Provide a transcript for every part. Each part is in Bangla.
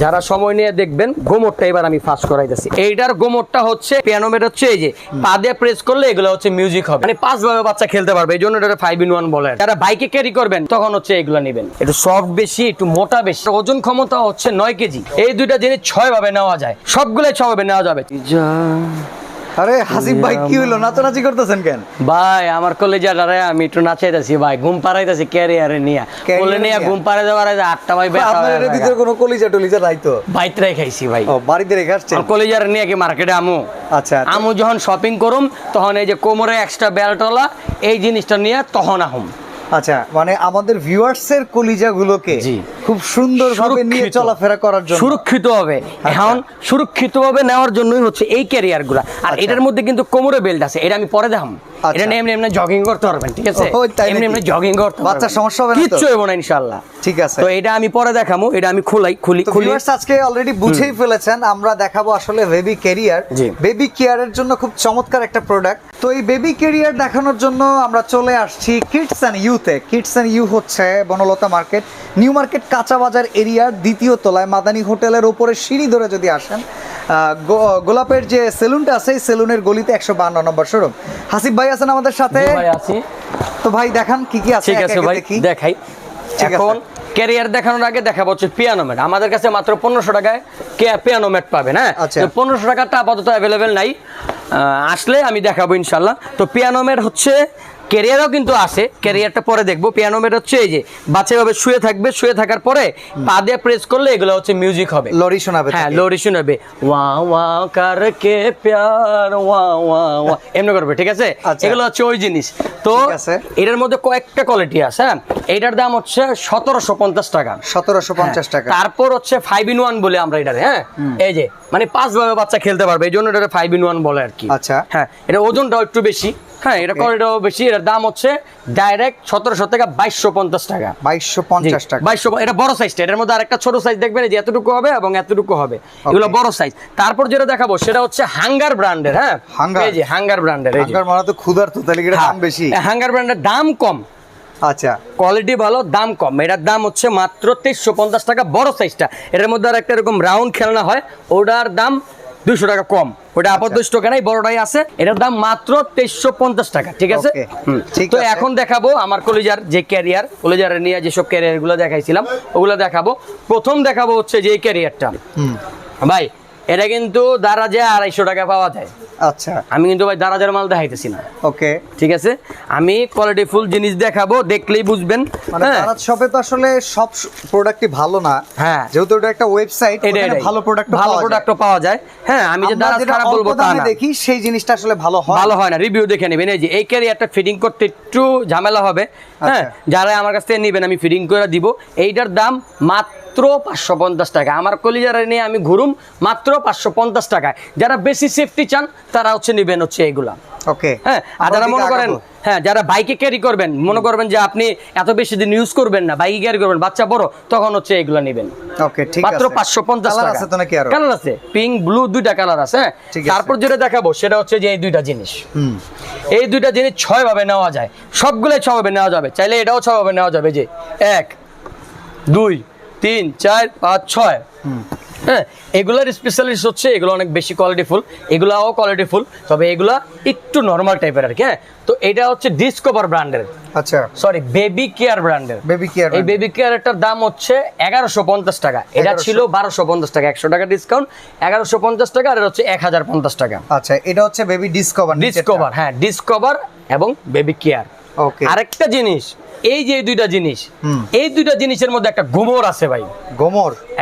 যারা সময় নিয়ে দেখবেন গোমরটা এবার আমি ফাস্ট করাইতেছি। এইটার গোমরটা হচ্ছে পিয়ানোমেট হচ্ছে এই যে পা দিয়ে প্রেস করলে এগুলো হচ্ছে মিউজিক হবে, মানে 5 ভাবে বাচ্চা খেলতে পারবে, এই জন্য এটা 5 in 1 বলে। যারা বাইকে ক্যারি করবেন তখন হচ্ছে এগুলো নেবেন। একটু সফট বেশি, একটু মোটা বেশি, ওজন ক্ষমতা হচ্ছে 9 কেজি। এই দুইটা জিনিস 6 ভাবে নেওয়া যায়, সবগুলো 6 ভাবে নেওয়া যাবে। আরে হাসিব ভাই কি হলো, নাচানাচি করতেছেন কেন? ভাই আমার কলেজারে আমি একটু নাচাইতেছি ভাই, ঘুম পাড়াইতেছি ক্যারিয়ারে নিয়ে, কোলে নিয়ে ঘুম পাড়াই যাওয়ার 8টা ভাই ব্যথা। আপনার এর ভিতরে কোনো কলিজা টলিজা নাই তো? বাইরে খাইছি ভাই। ও বাড়িতে রেখে আসছেন? কলেজারে নিয়ে কি মার্কেটে আমু? আচ্ছা, আমু যখন শপিং করুম তখন এই যে কোমরে এক্সট্রা বেল্টওয়ালা এই জিনিসটা নিয়ে তখন আহুম। আচ্ছা, মানে আমাদের ভিউয়ার্স এর কলিজাগুলোকে খুব সুন্দরভাবে নিয়ে চলাফেরা করার জন্য সুরক্ষিত হবে। এখন সুরক্ষিত ভাবে নেওয়ার জন্যই হচ্ছে এই ক্যারিয়ারগুলো। আর এটার মধ্যে কিন্তু কোমরে বেল্ট আছে, এটা আমি পরে দেখাম। এটা নিয়ে এমনি জগিং করতে পারবেন, ঠিক আছে? এমনি জগিং করতে পারবেন, বাচ্চার সমস্যা হবে না তো? কিচ্ছু হবে না ইনশাআল্লাহ। ঠিক আছে, তো এটা আমি পরে দেখামু। এটা আমি খুলি। ভিউয়ার্স আজকে অলরেডি বুঝেই ফেলেছেন, আমরা দেখাবো আসলে বেবি ক্যারিয়ার, বেবি কেয়ারের জন্য খুব চমৎকার একটা প্রোডাক্ট। তো এই বেবি ক্যারিয়ার দেখানোর জন্য আমরা চলে আসছি কিডস এন্ড ইউতে। কিডস এন্ড ইউ হচ্ছে বনলতা মার্কেট, নিউ মার্কেট কাঁচা বাজার এরিয়ার 2য় তলায় মাদানী হোটেলের উপরে সিঁড়ি ধরে যদি আসেন, গোলাপের যে সেলুনটা আছে এই সেলুনের গলিতে 152 নম্বর শোরুম। হাসিব ভাই আছেন আমাদের সাথে? ভাই আছি। তো ভাই দেখান কি কি আছে। ঠিক আছে ভাই দেখাই। এখন ক্যারিয়ার দেখানোর আগে দেখাবো হচ্ছে পিয়ানো ম্যাট। আমাদের কাছে মাত্র 1500 টাকায় পিয়ানো ম্যাট পাবেন। হ্যাঁ, 1500 টাকাটা আপাতত অ্যাভেলেবেল নাই, আসলে আমি দেখাবো ইনশাল্লাহ। তো পিয়ানো ম্যাট হচ্ছে ক্যারিয়ারও কিন্তু আছে, ক্যারিয়ারটা পরে দেখবো। পিয়ানো ম্যাট হচ্ছে এই যে বাচ্চা ভাবে শুয়ে থাকবে, শুয়ে থাকার পরে পা দিয়ে প্রেস করলে এগুলো হচ্ছে মিউজিক হবে, লরি শোনাবে। হ্যাঁ লরি শোনাবে, ওয়া ওয়া করকে প্যার ওয়া ওয়া ওয়া এমনি করবে, ঠিক আছে? এগুলো হচ্ছে ওই জিনিস। তো এটার মধ্যে কয়েকটা কোয়ালিটি আছে। হ্যাঁ, এটার দাম হচ্ছে 1750 টাকা। 1750 টাকা। তারপর হচ্ছে 5 in 1 বলে আমরা এটারে। হ্যাঁ, এই যে মানে 5 ভাবে বাচ্চা খেলতে পারবে, এই জন্য এটা 5 in 1 বলে আর কি। আচ্ছা, হ্যাঁ, এটা ওজনটাও একটু বেশি। হ্যাঁ, এটা কোয়ালিটিও বেশি। এটার দাম হচ্ছে ডাইরেক্ট 1700 থেকে 2250 টাকা। 2250 টাকা। 2200, এটা বড় সাইজটা। এটার মধ্যে আরেকটা ছোট সাইজ দেখবেন, এই যে এতটুকু হবে এবং এতটুকু হবে, এগুলো বড় সাইজ। তারপর যেটা দেখাবো সেটা হচ্ছে হাঙ্গার ব্র্যান্ডের। হ্যাঁ, এই যে হাঙ্গার ব্র্যান্ডের। হাঙ্গার মানে তো ক্ষুধার্ত, তাহলে এর দাম বেশি। হাঙ্গার ব্র্যান্ডের দাম কম। আচ্ছা, কোয়ালিটি ভালো, দাম কম। এটার দাম হচ্ছে মাত্র 2350 টাকা, বড় সাইজটা। এটার মধ্যে আর একটা এরকম রাউন্ড খেলনা হয়, ওটার দাম 200 টাকা কম। ওটা আপাতত স্টকে নাই, বড়টাই আছে। এটার দাম মাত্র 2350 টাকা, ঠিক আছে? তো এখন দেখাবো আমার কলিজার যে ক্যারিয়ার, কলিজারে নিয়ে যেসব ক্যারিয়ার গুলো দেখাইছিলাম ওগুলো দেখাবো। প্রথম দেখাবো হচ্ছে যে ক্যারিয়ারটা। ভাই এটা কিন্তু দারাজে 250 টাকা পাওয়া যায়। আচ্ছা, আমি কিন্তু ভাই দারাজের মাল দেখাইতেছি না। ওকে, ঠিক আছে, আমি কোয়ালিটি ফুল জিনিস দেখাবো, দেখলেই বুঝবেন। মানে দারাজ শপে তো আসলে সব প্রোডাক্টই ভালো না। হ্যাঁ, যেহেতু এটা একটা ওয়েবসাইট, এখানে ভালো প্রোডাক্টও পাওয়া যায়। হ্যাঁ, আমি যে দারাজ খারাপ বলবো তা না, দেখি সেই জিনিসটা আসলে ভালো হয় না। রিভিউ দেখে নেবেন। এই যে এই ক্যারিয়ারটা ফিটিং করতে একটু ঝামেলা হবে। হ্যাঁ, যারা আমার কাছ থেকে নেবেন আমি ফিটিং করে দিব। এইটার দাম মাত্র 550 টাকা। আমার কলিজারে নিয়ে আমি ঘুরুম মাত্র 550 টাকায়। যারা বেশি সেফটি চান তারা হচ্ছে নেবেন হচ্ছে এইগুলা। ওকে, হ্যাঁ, আর যারা মনে করেন হ্যাঁ যারা বাইকে ক্যারি করবেন, মনে করবেন যে আপনি এত বেশি দিন ইউজ করবেন না, বাইকে ক্যারি করবেন, বাচ্চা বড়, তখন হচ্ছে এগুলা নেবেন। ওকে, ঠিক আছে। মাত্র 550 টাকা। আছে তো নাকি আরো? কালার আছে, পিঙ্ক ব্লু দুইটা কালার আছে। তারপর যেটা দেখাবো সেটা হচ্ছে যে এই দুইটা জিনিস। এই দুইটা জিনিস 6 ভাবে নেওয়া যায়, সবগুলো 6 ভাবে নেওয়া যাবে। চাইলে এটাও 6 ভাবে নেওয়া যাবে, যে 1 2 3 4 5 6। হ্যাঁ, এগুলার স্পেশালিস্ট হচ্ছে এগুলো অনেক বেশি কোয়ালিটিফুল, এগুলাও কোয়ালিটিফুল, তবে এগুলা একটু নরমাল টাইপের আর কি। হ্যাঁ, তো এটা হচ্ছে ডিসকভার ব্র্যান্ডের। আচ্ছা, সরি বেবি কেয়ার ব্র্যান্ডের। এই বেবি কেয়ারটার দাম হচ্ছে 1150 টাকা। এটা ছিল 1250 টাকা, 100 টাকা ডিসকাউন্ট, 1150 টাকা। আর এটা হচ্ছে 1050 টাকা। আচ্ছা, এটা হচ্ছে বেবি ডিসকভার। হ্যাঁ, ডিসকভার এবং বেবি কেয়ার। ওকে, আরেকটা জিনিস, এই যে দুইটা জিনিস, এই দুইটা জিনিসের মধ্যে একটা গোমর আছে ভাই।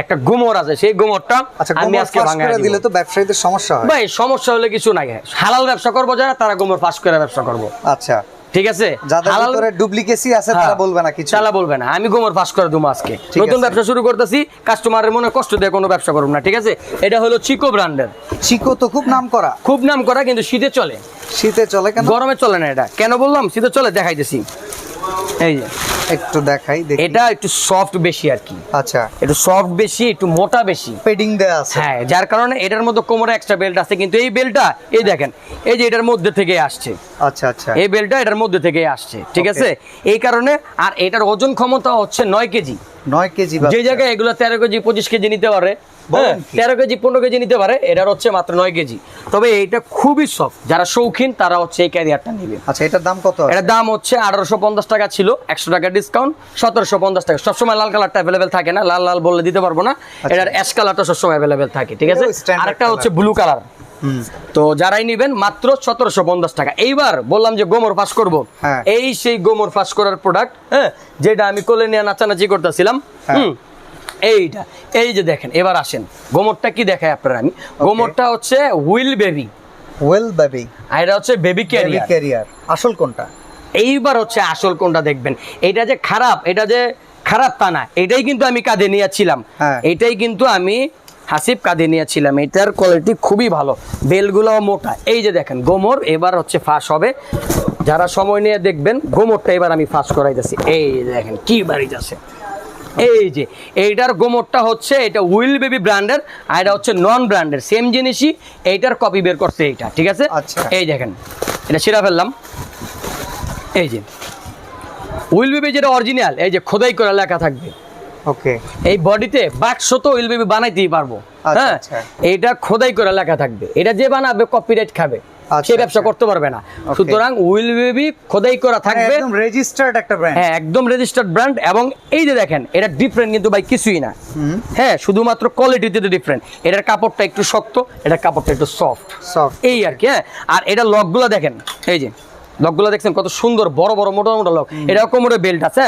একটা গোমর আছে, সেই গোমরটা আমি আজকে ভাঙা দিলে তো ব্যবসায়ীদের সমস্যা হয় ভাই। সমস্যা হলে কিছু নাই, হালাল ব্যবসা করবো যারা, তারা গোমর ফাঁস করে ব্যবসা করবো। আচ্ছা, ঠিক আছে, যাদের ডুপ্লিকেসি আছে তারা বলবে না কিছু, তারা বলবে না। আমি গোমর ফাঁস করে দেবো আজকে। নতুন ব্যবসা শুরু করতেছি, কাস্টমারের মনে কষ্ট দিয়ে কোনো ব্যবসা করব না, ঠিক আছে? এটা হলো চিকো ব্র্যান্ডের। চিকো তো খুব নাম করা, কিন্তু শীতে চলে। কেন? গরমে চলে না। এটা কেন বললাম শীতে চলে, দেখাইতেছি। এই যে একটু দেখাই, এটা একটু সফট বেশি আর কি। আচ্ছা, একটু সফট বেশি, একটু মোটা বেশি, পেডিং দেয়া আছে। হ্যাঁ, যার কারণে এটার মধ্যে কোমরে এক্সট্রা বেল্ট আছে। কিন্তু এই বেল্টটা এই দেখেন, এই যে এটার মধ্যে থেকে আসছে। আচ্ছা আচ্ছা, এই বেল্টটা এটার মধ্যে থেকে আসছে, ঠিক আছে? এই কারণে। আর এটার ওজন ক্ষমতা হচ্ছে 9 কেজি। 9 কেজি যে জায়গায় এগুলো 13 কেজি 25 কেজি নিতে পারে, 13 কেজি 15 কেজি নিতে পারে, এটার হচ্ছে মাত্র 9 কেজি। তবে এটা খুবই সফট, যারা শৌখিন তারা হচ্ছে এই ক্যারিয়ারটা নেবে। আচ্ছা, এটার দাম কত? এটার দাম হচ্ছে 1850 টাকা ছিল, 100 টাকা ডিসকাউন্ট 1750 টাকা। সবসময় লাল কালারটা অ্যাভেলেবেল থাকে না, লাল লাল বললে দিতে পারবো না। এটার অ্যাশ কালারটা সবসময় অ্যাভেলেবেল থাকে, ঠিক আছে। আরেকটা হচ্ছে ব্লু কালার। তো যারাই নিবেন মাত্র 1750 টাকা। এইবার বললাম যে গোমর ফাঁস করব, এই সেই গোমর ফাঁস করার প্রোডাক্ট, হ্যাঁ, যেটা আমি কোলে নিয়ে নাচানাচি করতেছিলাম। এইটা, এই যে দেখেন, এবার আসেন গোমরটা কি দেখায় আপনারা। আমি গোমরটা হচ্ছে হুইল বেবি, আর এটা হচ্ছে বেবি ক্যারিয়ার। আসল কোনটা? এইবার হচ্ছে আসল কোনটা দেখবেন। এটা যে খারাপ, এটা যে খারাপ তা না, এটাই কিন্তু আমি কাঁধে নিয়েছিলাম, এটাই কিন্তু আমি হাসিব কাঁধে নিয়েছিলাম। এটার কোয়ালিটি খুবই ভালো, বেলগুলো মোটা। এই যে দেখেন গোমর এবার হচ্ছে ফাঁস হবে, যারা সময় নিয়ে দেখবেন। গোমরটা এবার আমি ফাঁস করাইতেছি, এই দেখেন কি বাড়িতে আছে। এই যে এইটার গোমরটা হচ্ছে, এটা হুইল বেবি ব্র্যান্ডের, আর এটা হচ্ছে নন ব্র্যান্ডের, সেম জিনিসই। এইটার কপি বের করছে এইটা, ঠিক আছে। এই দেখেন, এটা ছিঁড়া ফেললাম। এই যে হুইল বেবি যেটা অরিজিনাল, এই যে খোদাই করে লেখা থাকবে। ওকে, এই বডিতে বাক্স তো হুইল বেবি বানাইতেই পারবো, হ্যাঁ। এইটা খোদাই করে লেখা থাকবে, এটা যে বানাবে কপিরাইট খাবে, সে ব্যবসা করতে পারবে না। সুতরাং হুইল বেবি খোদাই করা থাকবে, একদম রেজিস্টার্ড একটা ব্র্যান্ড। হ্যাঁ, একদম রেজিস্টার্ড ব্র্যান্ড। এবং এই যে দেখেন, এটা ডিফারেন্ট কিন্তু ভাই কিছুই না, হ্যাঁ, শুধুমাত্র কোয়ালিটিতে ডিফারেন্ট। এটার কাপড়টা একটু শক্ত, এটার কাপড়টা একটু সফট, এই আর কি, হ্যাঁ। আর এটা লকগুলো দেখেন, এই যে লকগুলো দেখছেন কত সুন্দর, বড় বড় মোটা মোটা লক। এটা কোমরে বেল্ট আছে,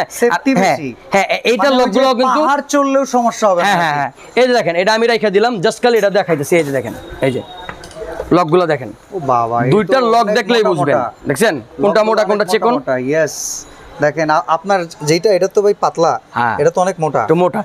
হ্যাঁ, এইটার লকগুলো কিন্তু পাহাড় চললেও সমস্যা হবে না। হ্যাঁ হ্যাঁ, এই যে দেখেন, এটা আমি রাইখা দিলাম জাস্ট খালি এটা দেখাইতেছি। এই যে দেখেন, এই যে লকগুলো দেখেন, ও বাবা, দুইটা লক দেখলেই বুঝবেন। দেখছেন কোনটা মোটা কোনটা চিকন? ইয়েস, দেখেন আপনার যেটা, এটা তো ভাই পাতলা, এটা তো অনেক মোটা। তো মোটা,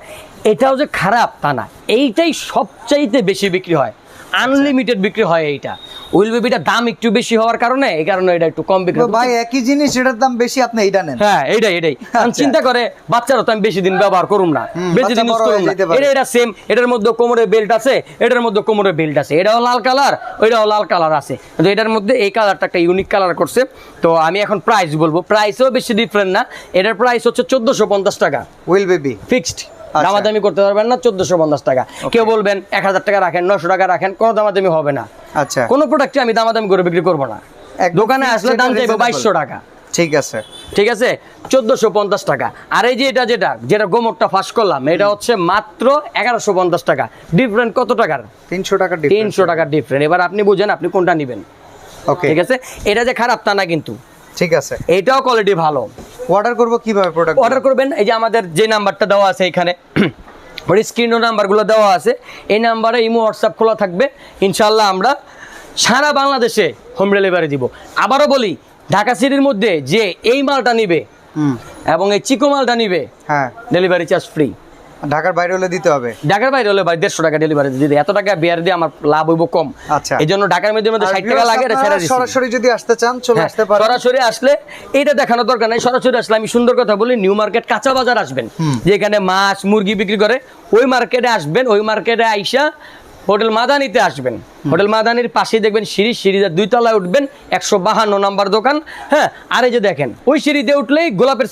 এটাও যে খারাপ তা না, এইটাই সবচাইতে বেশি বিক্রি হয়, আনলিমিটেড বিক্রি হয় এইটা। হুইল বেবিটার দাম একটু বেশি হওয়ার কারণে, এই কারণে এটা একটু কম বিক্রি হয়। ভাই একই জিনিস, এটার দাম বেশি, আপনি এইটা নেন। হ্যাঁ, এইটাই আমি চিন্তা করে বাচ্চারা তো আমি বেশি দিন ব্যবহার করুম না, বেশি দিন ইউজ করুম না। এটা সেম, এটার মধ্যে কোমরে বেল্ট আছে, এটার মধ্যে কোমরে বেল্ট আছে, এটাও লাল কালার, ওইটাও লাল কালার আছে, কিন্তু এটার মধ্যে এই কালারটা একটা ইউনিক কালার করছে। তো আমি এখন প্রাইস বলবো, প্রাইসও বেশি ডিফারেন্ট না। এটার প্রাইস হচ্ছে 1450 টাকা, হুইল বেবি ফিক্সড, দামাদামি করতে পারবেন না। 1450 টাকা। কেউ বলবেন 1000 টাকা রাখেন, 900 টাকা রাখেন, কোনো দামাদামি হবে না। আচ্ছা, কোনো প্রোডাক্টে আমি দামাদামি করে বিক্রি করবো না। দোকানে আসলে দাম চাইবো 2200 টাকা, ঠিক আছে, ঠিক আছে, 1450 টাকা। আর এই যে যেটা গোমরটা ফাঁস করলাম, এটা হচ্ছে মাত্র 1150 টাকা। ডিফারেন্ট কত টাকার? 300 টাকা, 300 টাকার ডিফারেন্ট। এবার আপনি বুঝেন আপনি কোনটা নেবেন, ঠিক আছে। এটা যে খারাপ তা না কিন্তু, ঠিক আছে, এটাও কোয়ালিটি ভালো। অর্ডার করব কিভাবে? প্রোডাক্ট অর্ডার করবেন, এই যে আমাদের যে নাম্বারটা দেওয়া আছে এখানে, ওই স্ক্রিনের নাম্বারগুলো দেওয়া আছে, এই নাম্বারে ইমো হোয়াটসঅ্যাপ খোলা থাকবে। ইনশাল্লাহ আমরা সারা বাংলাদেশে হোম ডেলিভারি দিব। আবারও বলি, ঢাকা সিটির মধ্যে যে এই মালটা নিবে এবং এই চিকো মালটা নিবে, হ্যাঁ, ডেলিভারি চার্জ ফ্রি। ঢাকার বাইরে হলে দিতে হবে? ঢাকার বাইরে হলে ভাই 150 টাকা ডেলিভারি দিতে, এত টাকা বিয়ার দিয়ে আমার লাভ হইব কম। আচ্ছা, এই জন্য ঢাকার মধ্যে 60 টাকা লাগে, এটা ছেড়ে দিচ্ছি। সরাসরি যদি আসতে চান চলে আসতে পারেন। সরাসরি আসলে এটা দেখানোর দরকার নাই, সরাসরি আসলে আমি সুন্দর কথা বলি, নিউ মার্কেট কাঁচা বাজার আসবেন, যেখানে মাছ মুরগি বিক্রি করে, ওই মার্কেটে আসবেন। ওই মার্কেটে আইসা হোটেল মাদানিতে আসবেন, হোটেল মাদানির পাশেই দেখবেন সিঁড়িতে 2 তলায় উঠবেন, 152 নাম্বার দোকান, হ্যাঁ। আর এই যে দেখেন, ওই সিঁড়িতে উঠলেই গোলাপের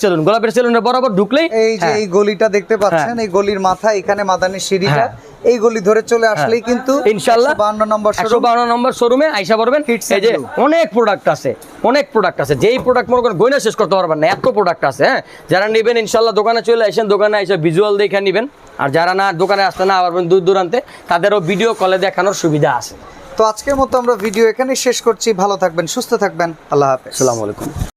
সেলুনের বরাবর ঢুকলেই এই যে এই গলিটা দেখতে পাচ্ছেন, এই গলির মাথা, এখানে মাদানির সিঁড়িটা, এই গলি ধরে চলে আসলেই কিন্তু ইনশাআল্লাহ 152 নম্বর শোরুমে আইসা পড়বেন। এই যে অনেক প্রোডাক্ট আছে, যেই প্রোডাক্ট মনে করেন গয়না শেষ করতে পারবেন না, এত প্রোডাক্ট আছে, হ্যাঁ। যারা নেবেন ইনশাআল্লাহ দোকানে চলে আসেন, দোকানে এসে ভিজুয়াল দেখে নেবেন। আর যারা না দোকানে আসতে না পারবেন দূর দূরান্তে, তাদেরও ভিডিও কলে দেখানোর সুবিধা আছে। তো আজকের মতো আমরা ভিডিও এখানেই শেষ করছি। ভালো থাকবেন, সুস্থ থাকবেন, আল্লাহ হাফেজ, আসসালামু আলাইকুম।